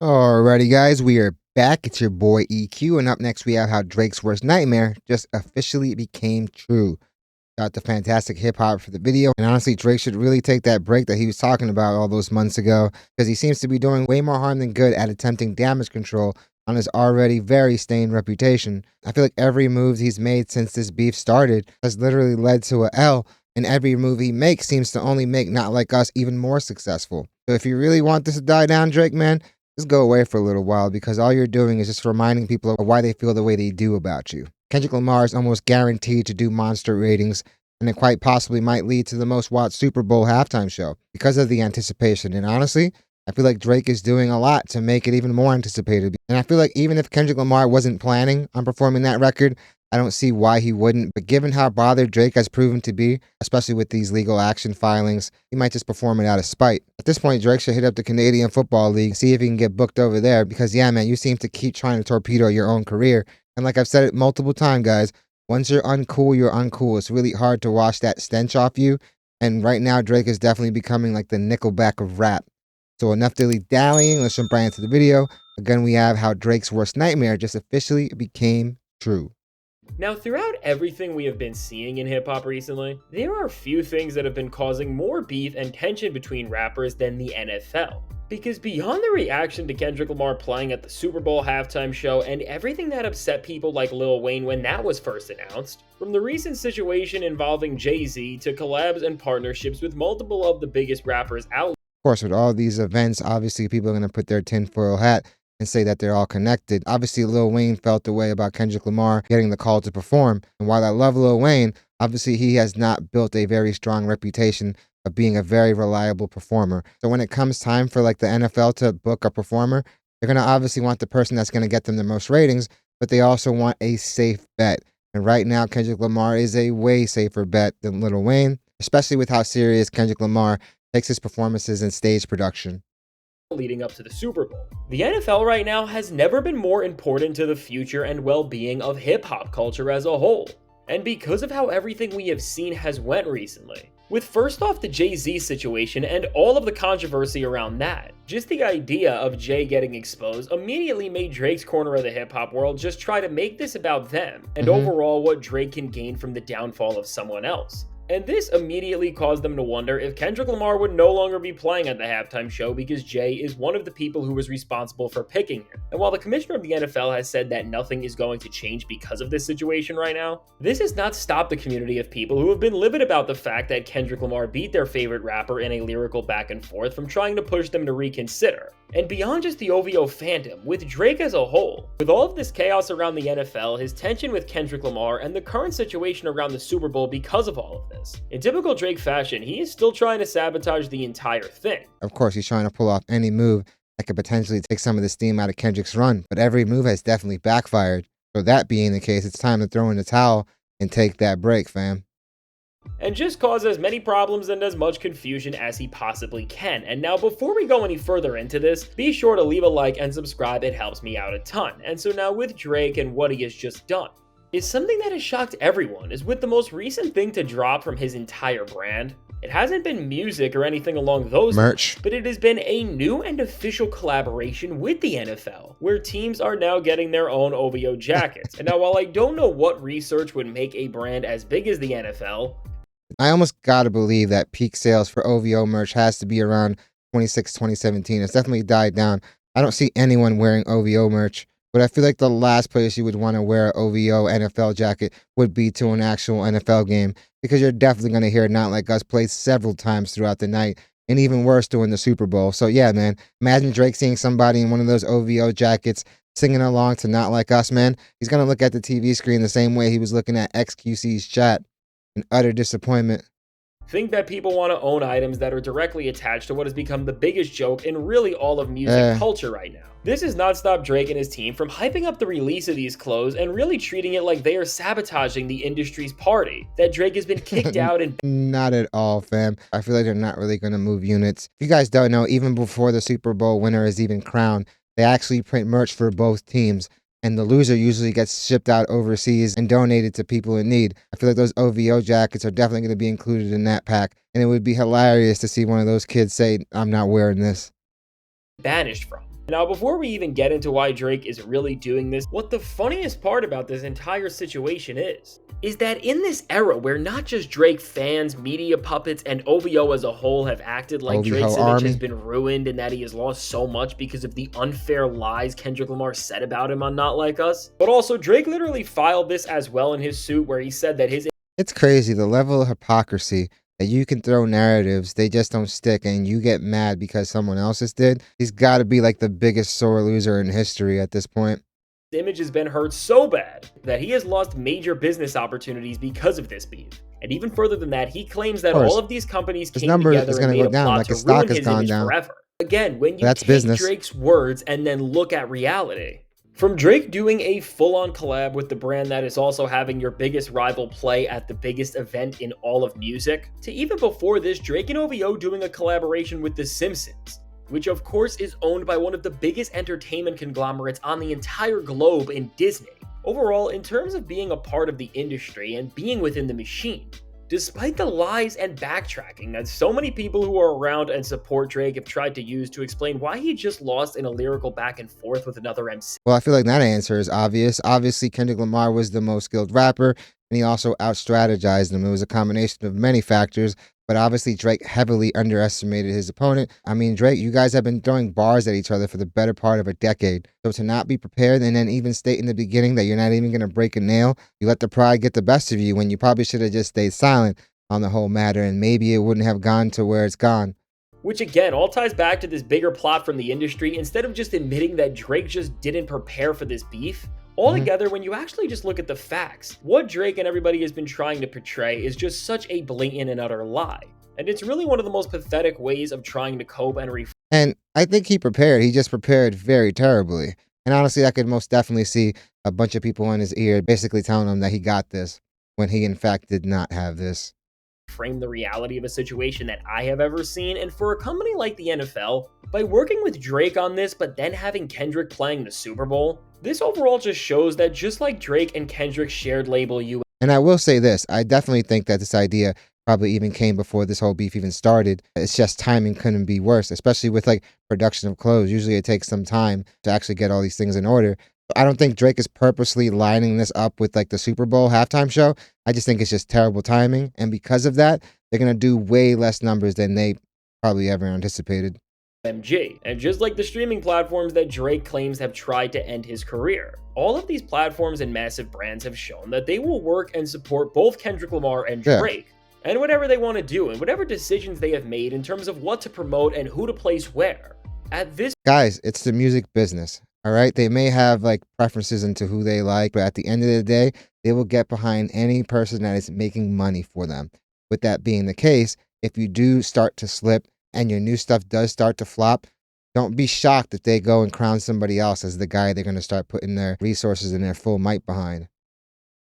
Alrighty, guys, we are back. It's your boy EQ, and up next we have how Drake's worst nightmare just officially became true. Got the fantastic hip hop for the video, and honestly, Drake should really take that break that he was talking about all those months ago, because he seems to be doing way more harm than good at attempting damage control on his already very stained reputation. I feel like every move he's made since this beef started has literally led to a L, and every move he makes seems to only make Not Like Us even more successful. So if you really want this to die down, Drake, man, just go away for a little while, because all you're doing is just reminding people of why they feel the way they do about you. Kendrick Lamar is almost guaranteed to do monster ratings, and it quite possibly might lead to the most watched Super Bowl halftime show because of the anticipation. And honestly, I feel like Drake is doing a lot to make it even more anticipated. And I feel like even if Kendrick Lamar wasn't planning on performing that record, I don't see why he wouldn't. But given how bothered Drake has proven to be, especially with these legal action filings, he might just perform it out of spite. At this point, Drake should hit up the Canadian Football League, see if he can get booked over there, because yeah, man, you seem to keep trying to torpedo your own career. And like I've said it multiple times, guys, once you're uncool, you're uncool. It's really hard to wash that stench off you. And right now, Drake is definitely becoming like the Nickelback of rap. So enough dilly-dallying, let's jump right into the video. Again, we have how Drake's worst nightmare just officially became true. Now, throughout everything we have been seeing in hip-hop recently, there are a few things that have been causing more beef and tension between rappers than the NFL. Because beyond the reaction to Kendrick Lamar playing at the Super Bowl halftime show and everything that upset people like Lil Wayne when that was first announced, from the recent situation involving Jay-Z to collabs and partnerships with multiple of the biggest rappers out. Of course, with all these events, obviously people are going to put their tinfoil hat and say that they're all connected. Obviously, Lil Wayne felt the way about Kendrick Lamar getting the call to perform. And while I love Lil Wayne, obviously he has not built a very strong reputation of being a very reliable performer. So when it comes time for like the NFL to book a performer, they're going to obviously want the person that's going to get them the most ratings, but they also want a safe bet. And right now, Kendrick Lamar is a way safer bet than Lil Wayne, especially with how serious Kendrick Lamar takes his performances in stage production. Leading up to the Super Bowl. The NFL right now has never been more important to the future and well-being of hip-hop culture as a whole. And because of how everything we have seen has went recently. With first off the Jay-Z situation and all of the controversy around that, just the idea of Jay getting exposed immediately made Drake's corner of the hip-hop world just try to make this about them, and overall what Drake can gain from the downfall of someone else. And this immediately caused them to wonder if Kendrick Lamar would no longer be playing at the halftime show because Jay is one of the people who was responsible for picking him. And while the commissioner of the NFL has said that nothing is going to change because of this situation right now, this has not stopped the community of people who have been livid about the fact that Kendrick Lamar beat their favorite rapper in a lyrical back and forth from trying to push them to reconsider. And beyond just the OVO fandom, with Drake as a whole, with all of this chaos around the NFL, his tension with Kendrick Lamar, and the current situation around the Super Bowl because of all of this, in typical Drake fashion, he is still trying to sabotage the entire thing. Of course, he's trying to pull off any move that could potentially take some of the steam out of Kendrick's run, but every move has definitely backfired. So that being the case, it's time to throw in the towel and take that break, fam. And just cause as many problems and as much confusion as he possibly can. And now before we go any further into this, be sure to leave a like and subscribe, it helps me out a ton. And so now with Drake and what he has just done, is something that has shocked everyone is with the most recent thing to drop from his entire brand. It hasn't been music or anything along those Merch. lines, but it has been a new and official collaboration with the NFL, where teams are now getting their own OVO jackets. And now while I don't know what research would make a brand as big as the NFL, I almost gotta believe that peak sales for OVO merch has to be around 2017. It's definitely died down. I don't see anyone wearing OVO merch, but I feel like the last place you would want to wear an OVO NFL jacket would be to an actual NFL game, because you're definitely going to hear Not Like Us played several times throughout the night, and even worse during the Super Bowl. So yeah, man, imagine Drake seeing somebody in one of those OVO jackets singing along to Not Like Us, man. He's going to look at the TV screen the same way he was looking at XQC's chat in utter disappointment. think that people want to own items that are directly attached to what has become the biggest joke in really all of music culture right now. This has not stopped Drake and his team from hyping up the release of these clothes and really treating it like they are sabotaging the industry's party, that Drake has been kicked out and Not at all, fam. I feel like they're not really going to move units. If you guys don't know, even before the Super Bowl winner is even crowned, they actually print merch for both teams, and the loser usually gets shipped out overseas and donated to people in need. I feel like those OVO jackets are definitely going to be included in that pack, and it would be hilarious to see one of those kids say, "I'm not wearing this." banished from. Now, before we even get into why Drake is really doing this, what the funniest part about this entire situation is that in this era where not just Drake fans, media puppets, and OVO as a whole have acted like OVO Drake's image Army. has been ruined and that he has lost so much because of the unfair lies Kendrick Lamar said about him on Not Like Us, but also Drake literally filed this as well in his suit where he said that his It's crazy the level of hypocrisy that you can throw narratives, they just don't stick, and you get mad because someone else's did. He's got to be like the biggest sore loser in history at this point. image has been hurt so bad that he has lost major business opportunities because of this beef. And even further than that, he claims that all of these companies His came number together is and gonna made go a down, plot like to his stock ruin has his gone image down. forever. Again, when you That's take business. Drake's words and then look at reality, from Drake doing a full-on collab with the brand that is also having your biggest rival play at the biggest event in all of music, to even before this, Drake and OVO doing a collaboration with The Simpsons, which of course is owned by one of the biggest entertainment conglomerates on the entire globe in Disney. Overall, in terms of being a part of the industry and being within the machine, despite the lies and backtracking that so many people who are around and support Drake have tried to use to explain why he just lost in a lyrical back and forth with another MC. Well, I feel like that answer is obvious. Obviously, Kendrick Lamar was the most skilled rapper, and he also out-strategized him. It was a combination of many factors, but obviously Drake heavily underestimated his opponent. I mean, Drake, you guys have been throwing bars at each other for the better part of a decade. So to not be prepared and then even state in the beginning that you're not even going to break a nail, you let the pride get the best of you when you probably should have just stayed silent on the whole matter, and maybe it wouldn't have gone to where it's gone. Which again, all ties back to this bigger plot from the industry. Instead of just admitting that Drake just didn't prepare for this beef, altogether, when you actually just look at the facts, what Drake and everybody has been trying to portray is just such a blatant and utter lie. And it's really one of the most pathetic ways of trying to cope and And I think he prepared. He just prepared very terribly. And honestly, I could most definitely see a bunch of people in his ear basically telling him that he got this when he in fact did not have this. frame the reality of a situation that I have ever seen. And for a company like the NFL, by working with Drake on this, but then having Kendrick playing the Super Bowl, this overall just shows that just like Drake and Kendrick's shared label And I will say this, I definitely think that this idea probably even came before this whole beef even started. It's just timing couldn't be worse, especially with like production of clothes. Usually it takes some time to actually get all these things in order. I don't think Drake is purposely lining this up with like the Super Bowl halftime show. I just think it's just terrible timing. And because of that, they're going to do way less numbers than they probably ever anticipated. MG. And just like the streaming platforms that Drake claims have tried to end his career, all of these platforms and massive brands have shown that they will work and support both Kendrick Lamar and Drake. And whatever they want to do and whatever decisions they have made in terms of what to promote and who to place where. At this Guys, it's the music business. All right. They may have like preferences into who they like, but at the end of the day, they will get behind any person that is making money for them. With that being the case, if you do start to slip and your new stuff does start to flop, don't be shocked if they go and crown somebody else as the guy they're going to start putting their resources and their full might behind.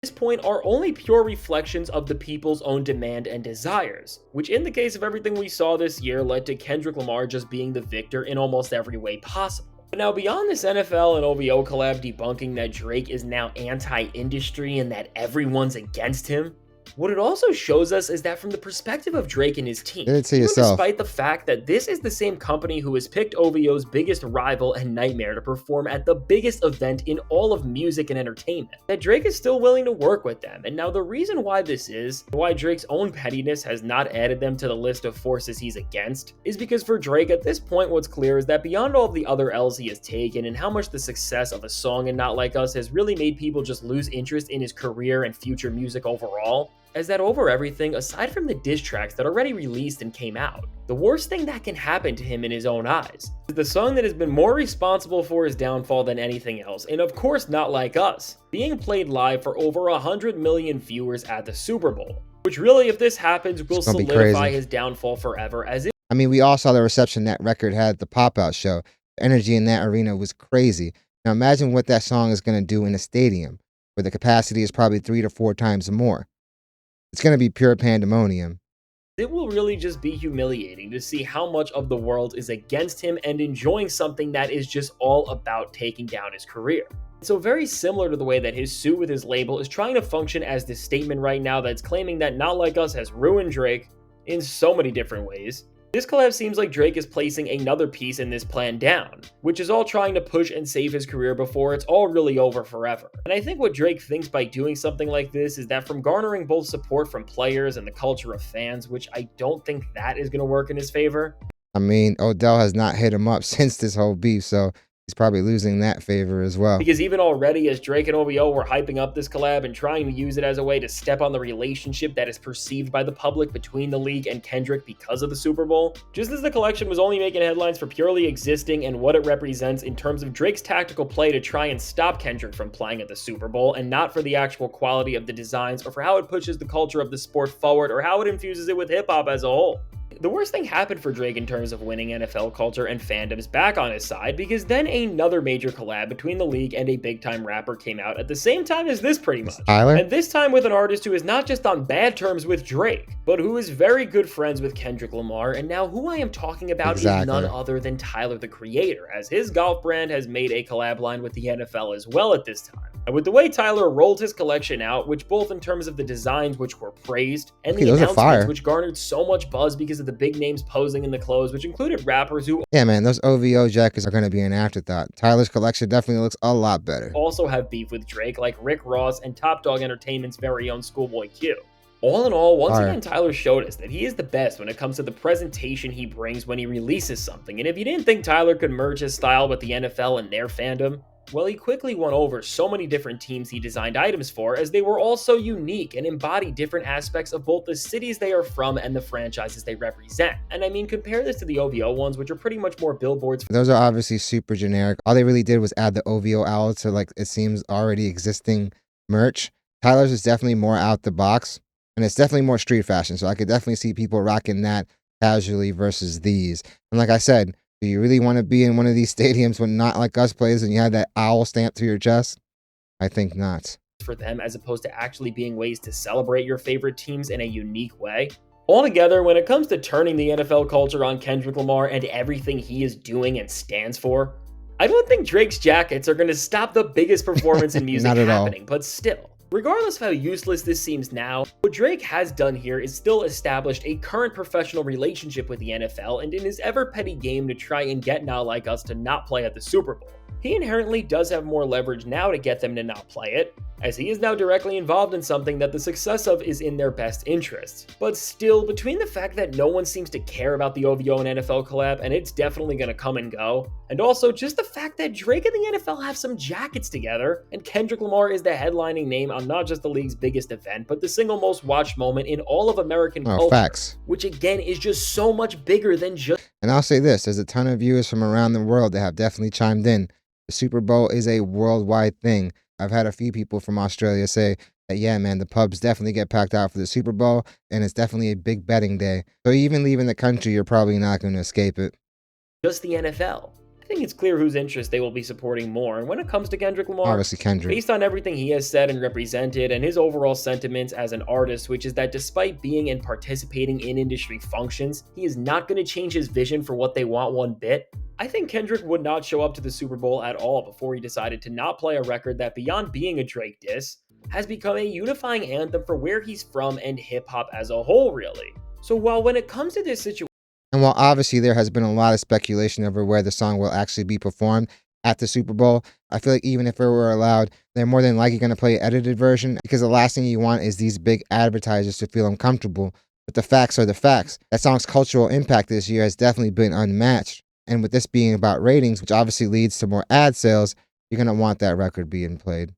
this point are only pure reflections of the people's own demand and desires, which in the case of everything we saw this year led to Kendrick Lamar just being the victor in almost every way possible. But now beyond this NFL and OVO collab debunking that Drake is now anti-industry and that everyone's against him, what it also shows us is that from the perspective of Drake and his team, Did it to even yourself. despite the fact that this is the same company who has picked OVO's biggest rival and nightmare to perform at the biggest event in all of music and entertainment, that Drake is still willing to work with them. And now the reason why this is, why Drake's own pettiness has not added them to the list of forces he's against, is because for Drake at this point what's clear is that beyond all of the other L's he has taken and how much the success of a song and Not Like Us has really made people just lose interest in his career and future music overall, is that over everything, aside from the diss tracks that already released and came out, the worst thing that can happen to him in his own eyes is the song that has been more responsible for his downfall than anything else, and of course Not Like Us, being played live for over 100 million viewers at the Super Bowl, which really, if this happens, will solidify his downfall forever, as it I mean, we all saw the reception that record had at the pop-out show. The energy in that arena was crazy. Now imagine what that song is going to do in a stadium, where the capacity is probably 3 to 4 times more. It's going to be pure pandemonium. It will really just be humiliating to see how much of the world is against him and enjoying something that is just all about taking down his career. So very similar to the way that his suit with his label is trying to function as this statement right now that's claiming that Not Like Us has ruined Drake in so many different ways. This collab seems like Drake is placing another piece in this plan down, which is all trying to push and save his career before it's all really over forever. And I think what Drake thinks by doing something like this is that from garnering both support from players and the culture of fans, which I don't think that is going to work in his favor. I mean, Odell has not hit him up since this whole beef, so he's probably losing that favor as well. Because even already, as Drake and OVO were hyping up this collab and trying to use it as a way to step on the relationship that is perceived by the public between the league and Kendrick because of the Super Bowl, just as the collection was only making headlines for purely existing and what it represents in terms of Drake's tactical play to try and stop Kendrick from playing at the Super Bowl, and not for the actual quality of the designs or for how it pushes the culture of the sport forward or how it infuses it with hip-hop as a whole. The worst thing happened for Drake in terms of winning NFL culture and fandoms back on his side, because then another major collab between the league and a big-time rapper came out at the same time as this pretty much. Tyler? And this time with an artist who is not just on bad terms with Drake, but who is very good friends with Kendrick Lamar, and now who I am talking about is none other than Tyler, the Creator, as his golf brand has made a collab line with the NFL as well at this time. And with the way Tyler rolled his collection out, which both in terms of the designs which were praised, and the announcements which garnered so much buzz because of the big names posing in the clothes, which included rappers who... Yeah, man, those OVO jackets are going to be an afterthought. Tyler's collection definitely looks a lot better. Also have beef with Drake, like Rick Ross and Top Dog Entertainment's very own Schoolboy Q. All in all, once again, Tyler showed us that he is the best when it comes to the presentation he brings when he releases something. And if you didn't think Tyler could merge his style with the NFL and their fandom, well, he quickly won over so many different teams he designed items for, as they were all so unique and embody different aspects of both the cities they are from and the franchises they represent. And I mean, compare this to the OVO ones, which are pretty much more billboards. Those are obviously super generic. All they really did was add the OVO owl to, like, it seems already existing merch. Tyler's is definitely more out the box, and it's definitely more street fashion, so I could definitely see people rocking that casually versus these. And like I said, do you really want to be in one of these stadiums when Not Like Us plays and you have that owl stamped to your chest? I think not. For them, as opposed to actually being ways to celebrate your favorite teams in a unique way. Altogether, when it comes to turning the NFL culture on Kendrick Lamar and everything he is doing and stands for, I don't think Drake's jackets are going to stop the biggest performance in music happening, but still. Regardless of how useless this seems now, what Drake has done here is still established a current professional relationship with the NFL, and in his ever petty game to try and get Not Like Us to not play at the Super Bowl. He inherently does have more leverage now to get them to not play it, as he is now directly involved in something that the success of is in their best interests. But still, between the fact that no one seems to care about the OVO and NFL collab, and it's definitely going to come and go, and also just the fact that Drake and the NFL have some jackets together, and Kendrick Lamar is the headlining name on not just the league's biggest event, but the single most watched moment in all of American culture. Facts. Which again is just so much bigger than just... And I'll say this, there's a ton of viewers from around the world that have definitely chimed in. The Super Bowl is a worldwide thing. I've had a few people from Australia say that, yeah, man, the pubs definitely get packed out for the Super Bowl, and it's definitely a big betting day. So even leaving the country, you're probably not going to escape it. Just the NFL. I think it's clear whose interest they will be supporting more. And when it comes to Kendrick Lamar, obviously Kendrick, based on everything he has said and represented and his overall sentiments as an artist, which is that despite being and participating in industry functions, he is not going to change his vision for what they want one bit. I think Kendrick would not show up to the Super Bowl at all before he decided to not play a record that, beyond being a Drake diss, has become a unifying anthem for where he's from and hip-hop as a whole, really. So while when it comes to this situation, and while obviously there has been a lot of speculation over where the song will actually be performed at the Super Bowl, I feel like even if it were allowed, they're more than likely going to play an edited version, because the last thing you want is these big advertisers to feel uncomfortable. But the facts are the facts. That song's cultural impact this year has definitely been unmatched. And with this being about ratings, which obviously leads to more ad sales, you're going to want that record being played.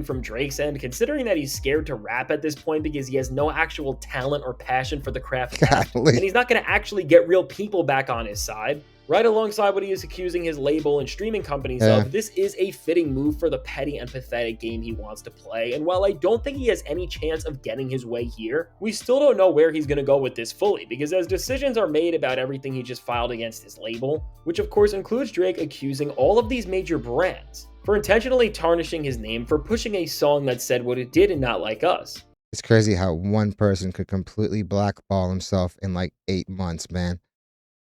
From Drake's end, considering that he's scared to rap at this point because he has no actual talent or passion for the craft, and he's not going to actually get real people back on his side, right alongside what he is accusing his label and streaming companies of, this is a fitting move for the petty and pathetic game he wants to play. And while I don't think he has any chance of getting his way here, we still don't know where he's going to go with this fully, because as decisions are made about everything he just filed against his label, which of course includes Drake accusing all of these major brands for intentionally tarnishing his name for pushing a song that said what it did and Not Like Us. It's crazy how one person could completely blackball himself in like 8 months, man.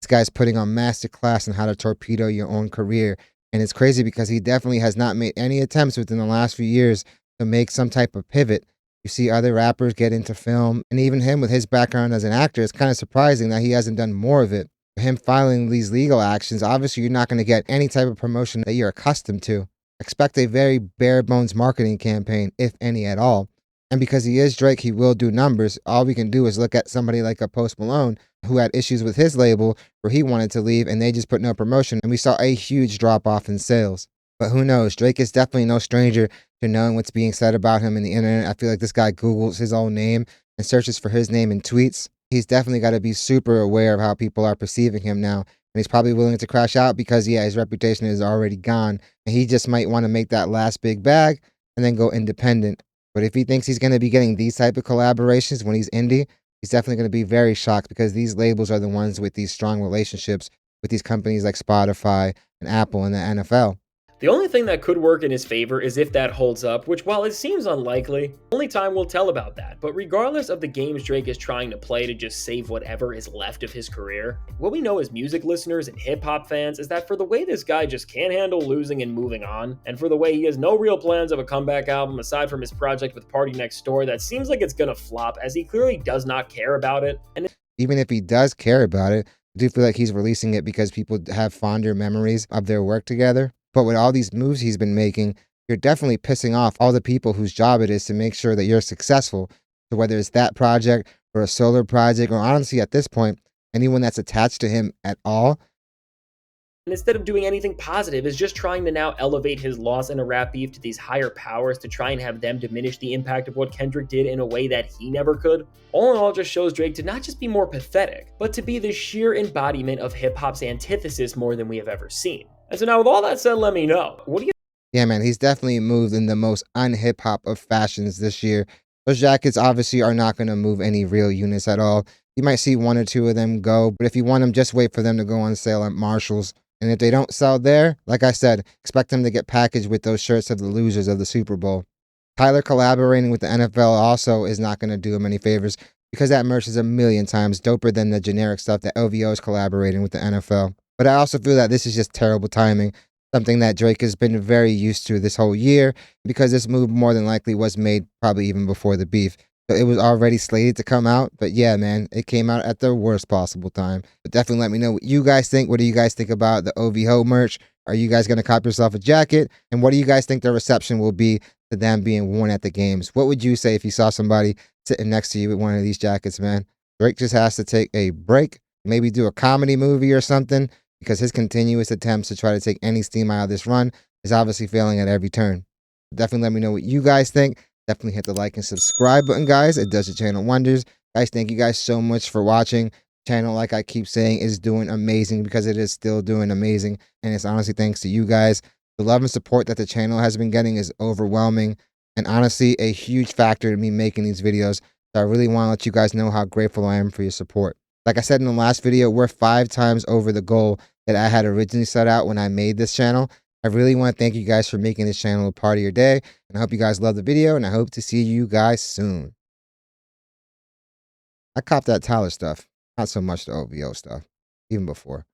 This guy's putting on masterclass on how to torpedo your own career. And it's crazy because he definitely has not made any attempts within the last few years to make some type of pivot You see other rappers get into film, and even him with his background as an actor, it's kind of surprising that he hasn't done more of it. For him filing these legal actions, obviously you're not going to get any type of promotion that you're accustomed to. Expect a very bare bones marketing campaign, if any at all. And because he is Drake, he will do numbers. All we can do is look at somebody like a Post Malone who had issues with his label where he wanted to leave and they just put no promotion, and we saw a huge drop off in sales. But who knows? Drake is definitely no stranger to knowing what's being said about him in the internet. I feel like this guy Googles his own name and searches for his name in tweets. He's definitely got to be super aware of how people are perceiving him now. And he's probably willing to crash out because, yeah, his reputation is already gone. And he just might want to make that last big bag and then go independent. But if he thinks he's going to be getting these type of collaborations when he's indie, he's definitely going to be very shocked because these labels are the ones with these strong relationships with these companies like Spotify and Apple and the NFL. The only thing that could work in his favor is if that holds up, which while it seems unlikely, only time will tell about that. But regardless of the games Drake is trying to play to just save whatever is left of his career, what we know as music listeners and hip-hop fans is that for the way this guy just can't handle losing and moving on, and for the way he has no real plans of a comeback album aside from his project with Party Next Door that seems like it's gonna flop as he clearly does not care about it. And even if he does care about it, I do feel like he's releasing it because people have fonder memories of their work together. But with all these moves he's been making, you're definitely pissing off all the people whose job it is to make sure that you're successful. So whether it's that project or a solo project, or honestly at this point, anyone that's attached to him at all. And instead of doing anything positive, is just trying to now elevate his loss in a rap beef to these higher powers to try and have them diminish the impact of what Kendrick did in a way that he never could. All in all, just shows Drake to not just be more pathetic, but to be the sheer embodiment of hip-hop's antithesis more than we have ever seen. And so now with all that said, let me know, what do you Yeah, man, he's definitely moved in the most un-hip hop of fashions this year. Those jackets obviously are not going to move any real units at all. You might see one or two of them go, but if you want them, just wait for them to go on sale at Marshall's. And if they don't sell there, like I said, expect them to get packaged with those shirts of the losers of the Super Bowl. Tyler collaborating with the NFL also is not going to do him any favors because that merch is a million times doper than the generic stuff that OVO is collaborating with the NFL. But I also feel that this is just terrible timing, something that Drake has been very used to this whole year because this move more than likely was made probably even before the beef. So it was already slated to come out, but yeah, man, it came out at the worst possible time. But definitely let me know what you guys think. What do you guys think about the OVO merch? Are you guys going to cop yourself a jacket? And what do you guys think the reception will be to them being worn at the games? What would you say if you saw somebody sitting next to you with one of these jackets, man? Drake just has to take a break, maybe do a comedy movie or something, because his continuous attempts to try to take any steam out of this run is obviously failing at every turn. Definitely let me know what you guys think. Definitely hit the like and subscribe button, guys. It does the channel wonders. Guys, thank you guys so much for watching. Channel, like I keep saying, is doing amazing because it is still doing amazing. And it's honestly thanks to you guys. The love and support that the channel has been getting is overwhelming. And honestly, a huge factor in me making these videos. So I really want to let you guys know how grateful I am for your support. Like I said in the last video, we're 5 times over the goal that I had originally set out when I made this channel. I really want to thank you guys for making this channel a part of your day. And I hope you guys love the video, and I hope to see you guys soon. I copped that Tyler stuff, not so much the OVO stuff, even before.